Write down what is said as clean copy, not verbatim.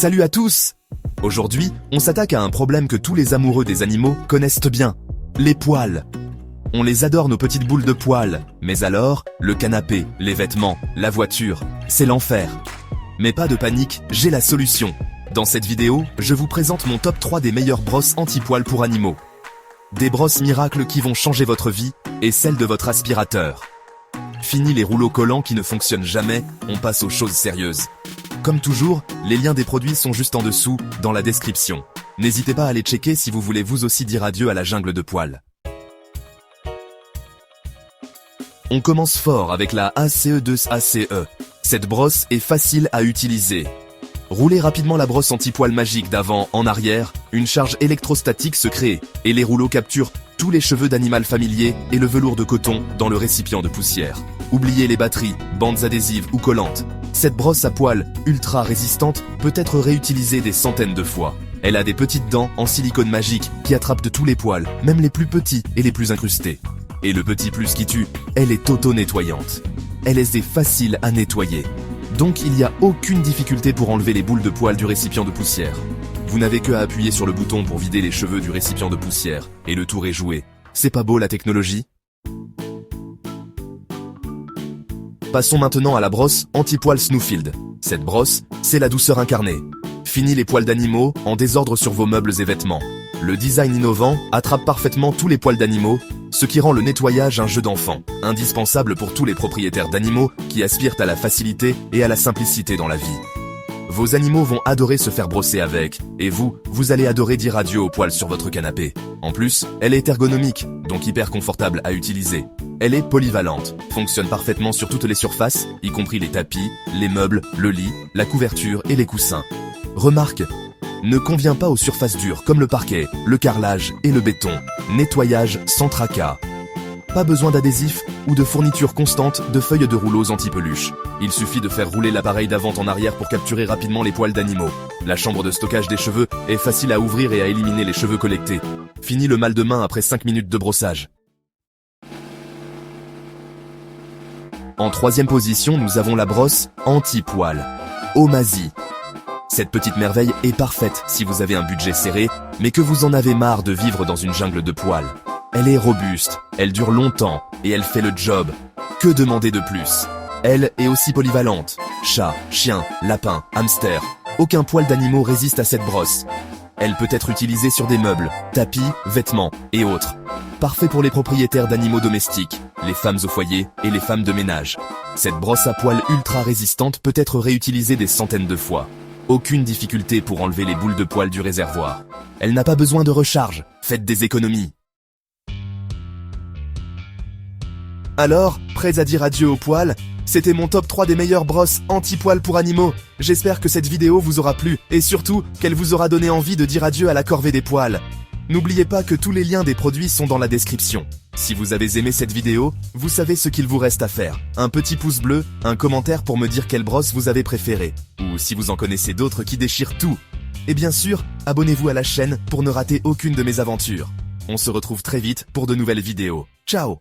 Salut à tous! Aujourd'hui, on s'attaque à un problème que tous les amoureux des animaux connaissent bien, les poils. On les adore nos petites boules de poils, mais alors, le canapé, les vêtements, la voiture, c'est l'enfer. Mais pas de panique, j'ai la solution. Dans cette vidéo, je vous présente mon top 3 des meilleures brosses anti-poils pour animaux. Des brosses miracles qui vont changer votre vie, et celle de votre aspirateur. Fini les rouleaux collants qui ne fonctionnent jamais, on passe aux choses sérieuses. Comme toujours, les liens des produits sont juste en dessous, dans la description. N'hésitez pas à les checker si vous voulez vous aussi dire adieu à la jungle de poils. On commence fort avec la ACE2ACE. Cette brosse est facile à utiliser. Roulez rapidement la brosse anti-poil magique d'avant en arrière, une charge électrostatique se crée, et les rouleaux capturent tous les cheveux d'animal familier et le velours de coton dans le récipient de poussière. Oubliez les batteries, bandes adhésives ou collantes. Cette brosse à poils, ultra résistante, peut être réutilisée des centaines de fois. Elle a des petites dents en silicone magique qui attrapent de tous les poils, même les plus petits et les plus incrustés. Et le petit plus qui tue, elle est auto-nettoyante. Elle est facile à nettoyer. Donc il n'y a aucune difficulté pour enlever les boules de poils du récipient de poussière. Vous n'avez que à appuyer sur le bouton pour vider les cheveux du récipient de poussière, et le tour est joué. C'est pas beau la technologie? Passons maintenant à la brosse anti-poil Snowfield. Cette brosse, c'est la douceur incarnée. Fini les poils d'animaux en désordre sur vos meubles et vêtements. Le design innovant attrape parfaitement tous les poils d'animaux, ce qui rend le nettoyage un jeu d'enfant, indispensable pour tous les propriétaires d'animaux qui aspirent à la facilité et à la simplicité dans la vie. Vos animaux vont adorer se faire brosser avec, et vous allez adorer dire adieu aux poils sur votre canapé. En plus, elle est ergonomique, donc hyper confortable à utiliser. Elle est polyvalente, fonctionne parfaitement sur toutes les surfaces, y compris les tapis, les meubles, le lit, la couverture et les coussins. Remarque, ne convient pas aux surfaces dures comme le parquet, le carrelage et le béton. Nettoyage sans tracas. Pas besoin d'adhésif ou de fourniture constante de feuilles de rouleaux anti-peluche. Il suffit de faire rouler l'appareil d'avant en arrière pour capturer rapidement les poils d'animaux. La chambre de stockage des cheveux est facile à ouvrir et à éliminer les cheveux collectés. Fini le mal de main après 5 minutes de brossage. En troisième position, nous avons la brosse anti-poil. Omasi. Cette petite merveille est parfaite si vous avez un budget serré, mais que vous en avez marre de vivre dans une jungle de poils. Elle est robuste, elle dure longtemps, et elle fait le job. Que demander de plus? Elle est aussi polyvalente. Chat, chien, lapin, hamster. Aucun poil d'animaux résiste à cette brosse. Elle peut être utilisée sur des meubles, tapis, vêtements et autres. Parfait pour les propriétaires d'animaux domestiques, les femmes au foyer et les femmes de ménage. Cette brosse à poils ultra résistante peut être réutilisée des centaines de fois. Aucune difficulté pour enlever les boules de poils du réservoir. Elle n'a pas besoin de recharge, faites des économies. Alors, prêts à dire adieu aux poils? C'était mon top 3 des meilleures brosses anti-poils pour animaux. J'espère que cette vidéo vous aura plu et surtout qu'elle vous aura donné envie de dire adieu à la corvée des poils. N'oubliez pas que tous les liens des produits sont dans la description. Si vous avez aimé cette vidéo, vous savez ce qu'il vous reste à faire. Un petit pouce bleu, un commentaire pour me dire quelle brosse vous avez préférée. Ou si vous en connaissez d'autres qui déchirent tout. Et bien sûr, abonnez-vous à la chaîne pour ne rater aucune de mes aventures. On se retrouve très vite pour de nouvelles vidéos. Ciao!